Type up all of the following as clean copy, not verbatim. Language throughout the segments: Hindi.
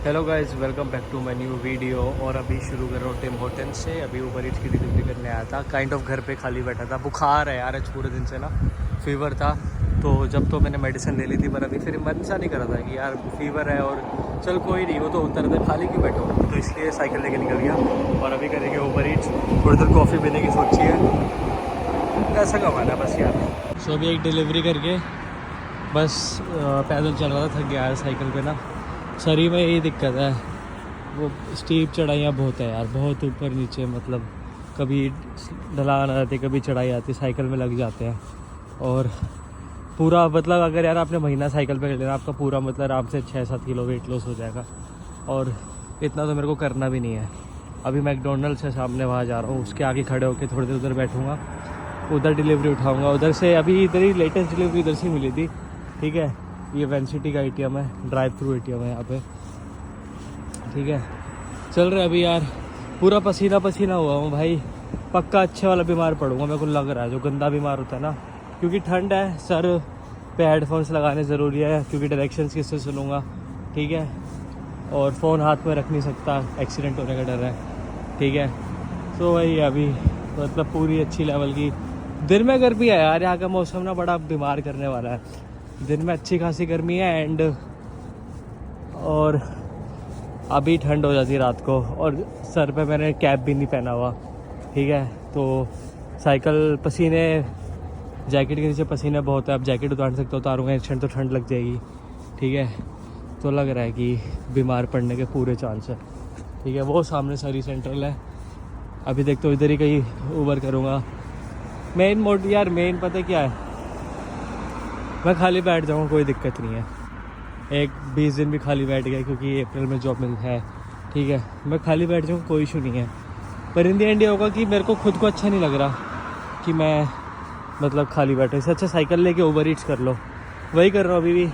Hello guys, welcome back to my new video. और अभी शुरू कर रहा हूँ टिम होटल से। अभी ऊबर ईट्स की डिलीवरी करने आया था। काइंड ऑफ घर पे खाली बैठा था। बुखार है यार, आज पूरे दिन से ना फीवर था। तो जब तो मैंने मेडिसिन ले ली थी, पर अभी फिर मन सा नहीं कर रहा था कि यार फीवर है और चल कोई नहीं, वो तो उतर दे, खाली क्यों बैठो। तो इसलिए साइकिल लेके निकल गया और अभी करेंगे ऊबर ईट्स। थोड़ी देर कॉफ़ी पीने की सोची है, ऐसा कमाना बस यार। सो अभी एक डिलीवरी करके बस पैदल चल रहा था, थक गया यार साइकिल पे ना। शरीर में यही दिक्कत है, वो स्टीप चढ़ाइयाँ बहुत है यार, बहुत ऊपर नीचे, मतलब कभी ढलान आती, कभी चढ़ाई आती, साइकिल में लग जाते हैं। और पूरा मतलब अगर यार आपने महीना साइकिल पे कर लेना, आपका पूरा मतलब आराम से 6-7 किलो वेट लॉस हो जाएगा। और इतना तो मेरे को करना भी नहीं है। अभी मैकडोनल्ड्स है सामने, वहाँ जा रहा हूँ, उसके आगे खड़े होकर थोड़ी देर उधर बैठूँगा, उधर डिलीवरी उठाऊँगा। उधर से अभी इधर ही लेटेस्ट डिलीवरी इधर से मिली थी। ठीक है, ये वेंसिटी का एटीएम है, ड्राइव थ्रू एटीएम है यहाँ पे। ठीक है, चल रहे अभी यार, पूरा पसीना पसीना हुआ हूँ भाई। पक्का अच्छे वाला बीमार पड़ूंगा, मेरे को लग रहा है, जो गंदा बीमार होता है ना। क्योंकि ठंड है, सर पे हेडफोन्स लगाने ज़रूरी है, क्योंकि डायरेक्शंस किससे सुनूंगा। ठीक है, और फ़ोन हाथ में रख नहीं सकता, एक्सीडेंट होने का डर है। ठीक है, तो वही अभी मतलब पूरी अच्छी लेवल की। दिन में गर्मी है यार, यहाँ का मौसम ना बड़ा बीमार करने वाला है। दिन में अच्छी खासी गर्मी है एंड और अभी ठंड हो जाती है रात को। और सर पे मैंने कैप भी नहीं पहना हुआ। ठीक है, तो साइकिल पसीने, जैकेट के नीचे पसीने बहुत है। अब जैकेट उतार सकते हो, उतारूँगा एक क्षण तो ठंड लग जाएगी। ठीक है, तो लग रहा है कि बीमार पड़ने के पूरे चांस है। ठीक है, वो सामने सारी सेंट्रल है। अभी देखते हो इधर ही कहीं ऊबर करूँगा। मेन मोड यार, मेन पता क्या है, मैं खाली बैठ जाऊँगा, कोई दिक्कत नहीं है। एक 20 दिन भी खाली बैठ गया, क्योंकि अप्रैल में जॉब मिल है। ठीक है, मैं खाली बैठ जाऊँ, कोई इशू नहीं है। पर इन दी एंड ये होगा कि मेरे को खुद को अच्छा नहीं लग रहा कि मैं मतलब खाली बैठा। इससे अच्छा साइकिल लेके ऊबर ईट्स कर लो। वही कर रहा हूँ अभी भी।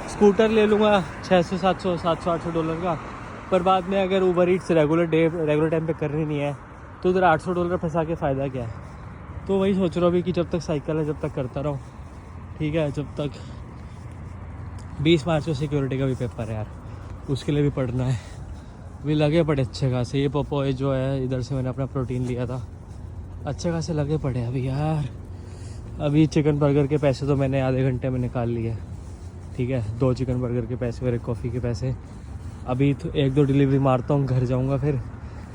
स्कूटर ले लूँगा 600 700 800 डॉलर का। पर बाद में अगर ऊबर ईट्स रेगुलर टाइम पे करनी नहीं है, तो उधर $800 फंसा के फ़ायदा क्या है। तो वही सोच रहा हूँ अभी कि जब तक साइकिल है, जब तक करता रहूँ। ठीक है, जब तक 20 मार्च को सिक्योरिटी का भी पेपर है यार, उसके लिए भी पढ़ना है। अभी लगे पड़े अच्छे खासे। ये पपोए जो है, इधर से मैंने अपना प्रोटीन लिया था, अच्छे खासे लगे पड़े अभी यार। अभी चिकन बर्गर के पैसे तो मैंने आधे घंटे में निकाल लिए। ठीक है, 2 चिकन बर्गर के पैसे और 1 कॉफ़ी के पैसे। अभी तो 1-2 डिलीवरी मारता हूँ, घर जाऊँगा फिर।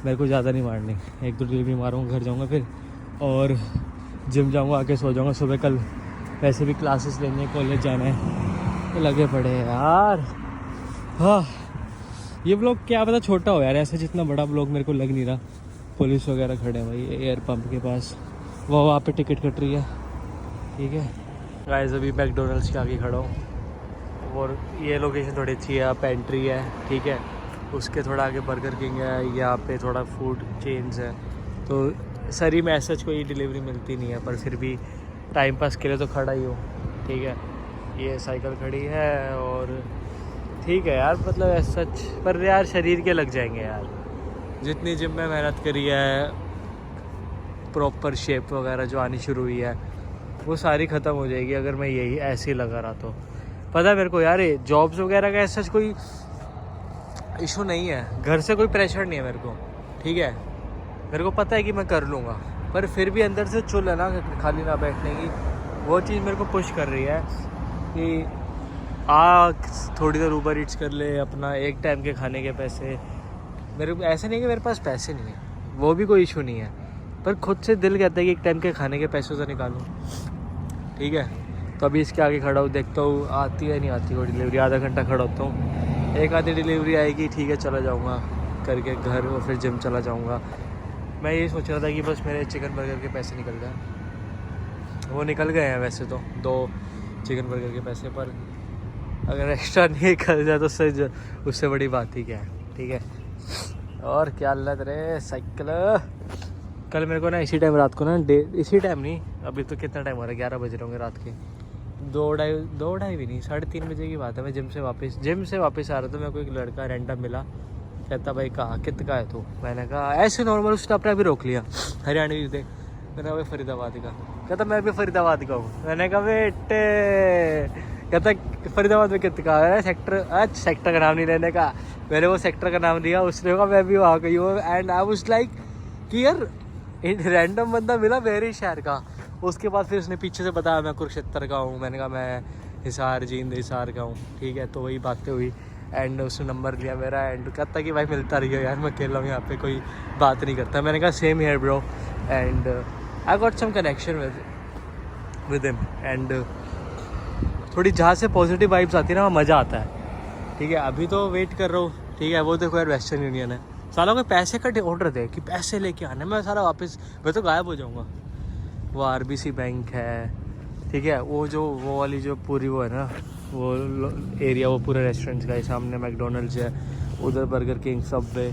मेरे को ज़्यादा नहीं मारनी, 1-2 डिलीवरी मारूँगा, घर जाऊँगा फिर, और जिम जाऊँगा, आके सो जाऊँगा। सुबह कल वैसे भी क्लासेस लेनी है, कॉलेज जाना है, तो लगे पड़े हैं यार। हाँ, ये ब्लॉग क्या पता छोटा हो यार, ऐसे जितना बड़ा ब्लॉग मेरे को लग नहीं रहा। पुलिस वगैरह खड़े हैं भाई एयर पंप के पास, वो वहाँ पे टिकट कट रही है। ठीक है गाइस, अभी मैकडोनल्ड्स के आगे खड़ा हूँ और ये लोकेशन थोड़ी अच्छी है, पेंट्री है। ठीक है, उसके थोड़ा आगे बर्गर किंग है, यहाँ पे थोड़ा फूड चेन्स है। तो सरी में ऐसा कोई डिलीवरी मिलती नहीं है, पर फिर भी टाइम पास के लिए तो खड़ा ही हूँ। ठीक है, ये साइकिल खड़ी है और ठीक है यार, मतलब ऐसा सच, पर यार शरीर के लग जाएंगे यार। जितनी जिम में मेहनत करी है, प्रॉपर शेप वगैरह जो आनी शुरू हुई है, वो सारी ख़त्म हो जाएगी अगर मैं यही ऐसे ही लगा रहा। तो पता है मेरे को यार, ये जॉब्स वगैरह का ऐसा कोई इशू नहीं है, घर से कोई प्रेशर नहीं है मेरे को। ठीक है, मेरे को पता है कि मैं कर लूँगा, पर फिर भी अंदर से चुल है ना खाली ना बैठने की, वो चीज़ मेरे को पुश कर रही है कि थोड़ी देर ऊबर ईट्स कर ले, अपना एक टाइम के खाने के पैसे। मेरे ऐसे नहीं कि मेरे पास पैसे नहीं है, वो भी कोई इशू नहीं है, पर खुद से दिल कहता है कि एक टाइम के खाने के पैसों से निकालूं। ठीक है, तो अभी इसके आगे खड़ा हूँ, देखता हूँ आती है नहीं आती वो डिलीवरी। आधा घंटा खड़ा होता हूँ, एक आधी डिलीवरी आएगी, ठीक है चला जाऊँगा करके घर, और फिर जिम चला जाऊँगा। मैं ये सोच रहा था कि बस मेरे चिकन बर्गर के पैसे निकल जाए। वो निकल गए हैं वैसे तो, 2 चिकन बर्गर के पैसे, पर अगर एक्स्ट्रा निकल जाए तो उससे बड़ी बात ही क्या है। ठीक है, और क्या लग रहे साइकिल। कल मेरे को ना इसी टाइम रात को ना, इसी टाइम नहीं, अभी तो कितना टाइम हो रहा है, 11 बज रहे होंगे रात के, 2-2:30 भी नहीं, 3:30 बजे की बात है। मैं जिम से वापस आ रहा था, मेरे को एक लड़का रैंडम मिला, कहता भाई कहाँ कित का है तू। मैंने कहा ऐसे नॉर्मल, उसने अपना भी रोक लिया, हरियाणवी थे। मैंने कहा भाई फरीदाबाद का। कहता मैं भी फरीदाबाद का हूँ। मैंने कहा बेटे कहता फरीदाबाद में कितना है सेक्टर, अच्छा सेक्टर का नाम नहीं लेने का। मैंने वो सेक्टर का नाम दिया, उसने कहा मैं भी वहाँ गई हूँ। एंड आई वाज लाइक कि यार रैंडम बंदा मिला मेरे शहर का। उसके बाद फिर उसने पीछे से बताया मैं कुरुक्षेत्र का हूँ। मैंने कहा मैं हिसार जींद हिसार का हूँ, ठीक है। तो वही बातें हुई एंड उसने नंबर लिया मेरा एंड कहता कि भाई मिलता रहिए यार, मैं अकेला हूँ यहाँ पे, कोई बात नहीं करता। मैंने कहा same here bro and I got some connection with him and थोड़ी जहाँ से पॉजिटिव वाइब्स आती है ना, वहाँ मज़ा आता है, ठीक है। अभी तो वेट कर रहा हूँ, ठीक है। वो देखो यार वेस्टर्न यूनियन है, सालों के पैसे का ऑर्डर दे कि पैसे लेके आने, मैं सारा वापस मैं तो गायब हो जाऊँगा। वो RBC बैंक है, ठीक है। वो वाली जो पूरी वो है ना वो एरिया, वो पूरे रेस्टोरेंट्स का है। सामने मैकडोनल्ड्स है, उधर बर्गर किंग, सबवे,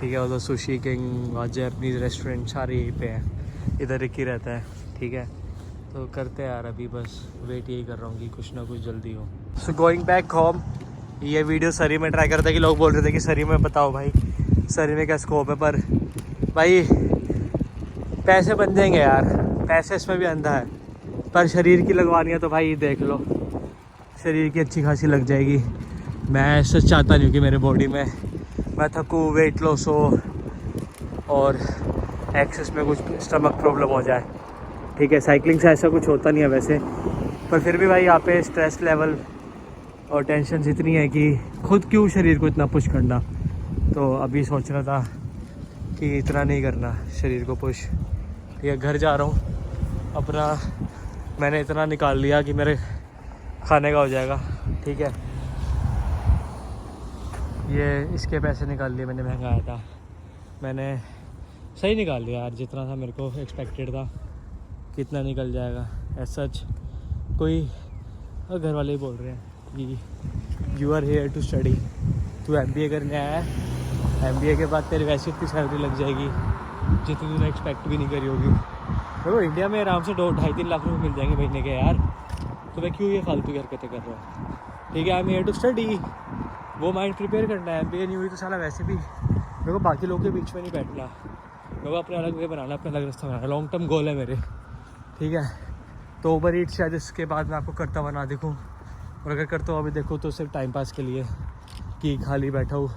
ठीक है। उधर सुशी किंग और जैपनीज़ रेस्टोरेंट सारे यहीं पे हैं। इधर एक ही रहता है, ठीक है। तो करते हैं यार, अभी बस वेट यही कर रहा हूँ कि कुछ ना कुछ जल्दी हो। So going back home. ये वीडियो सरी में ट्राई करता कि लोग बोल रहे थे कि सरी में बताओ भाई सरी में क्या स्कोप है, पर भाई पैसे बन जाएंगे यार, पैसे इसमें भी अंधा है। पर शरीर की लगवानी है तो भाई देख लो, शरीर की अच्छी खासी लग जाएगी। मैं ऐसा चाहता नहीं हूँ कि मेरे बॉडी में मैं थकूँ, वेट लॉस हो और एक्सेस में कुछ स्टमक प्रॉब्लम हो जाए, ठीक है। साइकिलिंग से ऐसा कुछ होता नहीं है वैसे, पर फिर भी भाई यहाँ पे स्ट्रेस लेवल और टेंशन इतनी है कि खुद क्यों शरीर को इतना पुश करना। तो अभी सोच रहा था कि इतना नहीं करना शरीर को पुश, ठीक है। घर जा रहा हूँ अपना, मैंने इतना निकाल लिया कि मेरे खाने का हो जाएगा, ठीक है। ये इसके पैसे निकाल लिए मैंने, महंगा आया था, मैंने सही निकाल लिया यार, जितना था मेरे को एक्सपेक्टेड था कितना निकल जाएगा। ऐसा सच कोई घर वाले ही बोल रहे हैं कि you are here to study, तू MBA करने आया है, MBA के बाद तेरी वैसे इतनी सैलरी लग जाएगी जितनी तूने एक्सपेक्ट भी नहीं करी होगी। देखो इंडिया में आराम से 2-2.5-3 लाख रुपये मिल जाएंगे महीने के यार, तो मैं क्यों ये फालतू की हरकतें कर रहा हूँ, ठीक है। I am here to study, वो माइंड प्रिपेयर करना है। MBA नहीं हुई तो साला वैसे भी मेरे को बाकी लोगों के बीच में नहीं बैठना, मेरे को अपने अलग वे बनाना, अपना अलग रास्ता बनाना, लॉन्ग टर्म गोल है मेरे, ठीक है। तो ओवर ईट शायद इसके बाद मैं आपको करता हुआ ना देखूँ, और अगर करता हुआ भी देखूँ तो सिर्फ टाइम पास के लिए कि खाली बैठा हूँ,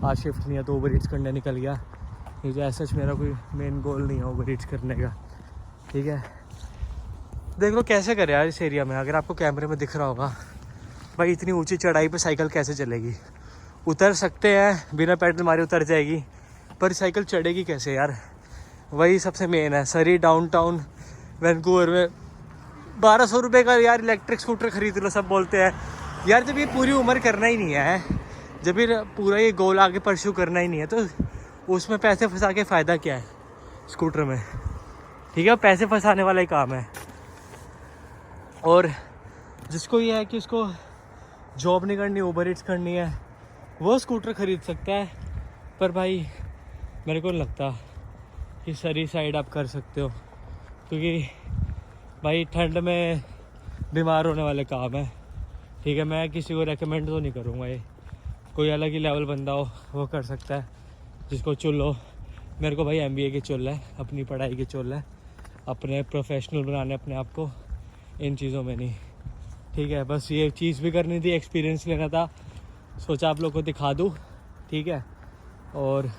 आज शिफ्ट नहीं है तो ओवर ईट्स करने निकल गया। मुझे ऐसा मेरा कोई मेन गोल नहीं है ओवर ईट्स करने का, ठीक है। देख लो कैसे करे यार इस एरिया में, अगर आपको कैमरे में दिख रहा होगा भाई इतनी ऊंची चढ़ाई पे साइकिल कैसे चलेगी। उतर सकते हैं बिना पेडल मारे उतर जाएगी, पर साइकिल चढ़ेगी कैसे यार, वही सबसे मेन है। सरी डाउनटाउन वैंकूवर में 1200 रुपये का यार इलेक्ट्रिक स्कूटर खरीद लो, सब बोलते हैं यार। जब ये पूरी उम्र करना ही नहीं है, जब ये पूरा ये गोल आगे परस्यू करना ही नहीं है, तो उसमें पैसे फंसा के फ़ायदा क्या है स्कूटर में, ठीक है। पैसे फंसाने वाला ही काम है। और जिसको ये है कि उसको जॉब नहीं करनी, ओवर ईट्स करनी है, वो स्कूटर ख़रीद सकता है। पर भाई मेरे को नहीं लगता कि सरी साइड आप कर सकते हो, क्योंकि भाई ठंड में बीमार होने वाले काम है, ठीक है। मैं किसी को रेकमेंड तो नहीं करूँगा, ये कोई अलग ही लेवल बंदा हो वो कर सकता है, जिसको चुल हो। मेरे को भाई MBA की चुल है, अपनी पढ़ाई की चुल है, अपने प्रोफेशनल बनाने अपने आप को, इन चीज़ों में नहीं, ठीक है। बस ये चीज़ भी करनी थी, एक्सपीरियंस लेना था, सोचा आप लोग को दिखा दूँ, ठीक है। और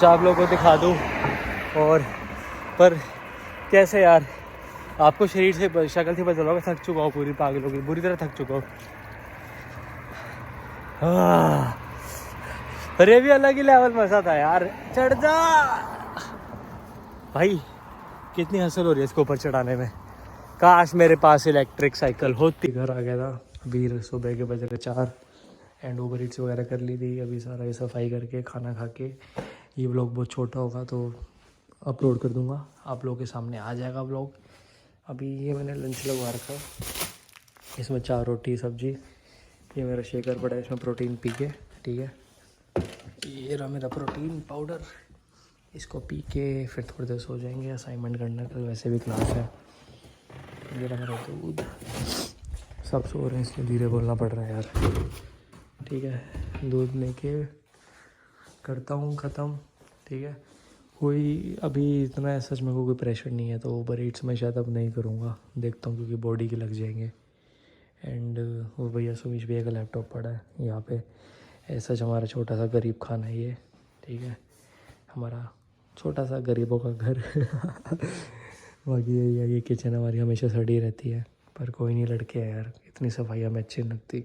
आप लोग को दिखा दूँ, और पर कैसे यार, आपको शरीर से शक्ल से पता चला थक चुका हो, पूरी पागल होगी, बुरी तरह थक चुका हो। अरे भी अलग ही लेवल मजा था यार, चढ़ जा भाई। कितनी हंसल हो रही है इसको ऊपर चढ़ाने में, काश मेरे पास इलेक्ट्रिक साइकिल होती। घर आ गया था अभी, सुबह के बज रहे 4 एंड ओवर ईट्स वगैरह कर ली थी। अभी सारा ये सफाई करके खाना खा के, ये व्लॉग बहुत छोटा होगा तो अपलोड कर दूंगा, आप लोगों के सामने आ जाएगा व्लॉग। अभी ये मैंने लंच लगवा रखा, इसमें 4 रोटी सब्जी, ये मेरा शेकर पड़ा है, इसमें प्रोटीन पी के, ठीक है। ये रहा मेरा प्रोटीन पाउडर, इसको पी के फिर थोड़ी देर सो जाएंगे, असाइनमेंट करना, कल वैसे भी क्लास है। ये रहा मेरा दूध, सब सो रहे हैं इसलिए धीरे बोलना पड़ रहा है यार, ठीक है। दूध लेके करता हूँ ख़त्म, ठीक है। कोई अभी इतना सच में कोई प्रेशर नहीं है, तो ओवर ईट्स में शायद अब नहीं करूँगा, देखता हूँ, क्योंकि बॉडी के लग जाएंगे एंड वो भैया सुमीश भैया का लैपटॉप पड़ा है यहाँ पे। ऐसा हमारा छोटा सा गरीब खाना है ये, ठीक है, हमारा छोटा सा गरीबों का घर। बाकी ये किचन हमारी हमेशा सड़ी रहती है, पर कोई नहीं, लड़के हैं यार, इतनी सफाई हमें अच्छी नहीं लगती।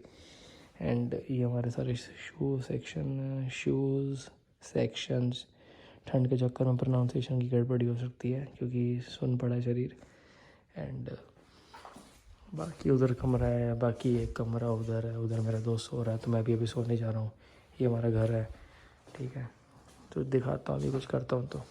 एंड ये हमारे सारे शूज़ सेक्शंस, ठंड के चक्कर में प्रोनाउंसिएशन की गड़बड़ी हो सकती है क्योंकि सुन पड़ा है शरीर। एंड बाकी उधर कमरा है, बाकी एक कमरा उधर है, उधर मेरा दोस्त सो रहा है, तो मैं भी अभी सोने जा रहा हूँ। ये हमारा घर है, ठीक है, तो दिखाता हूँ, अभी कुछ करता हूँ तो।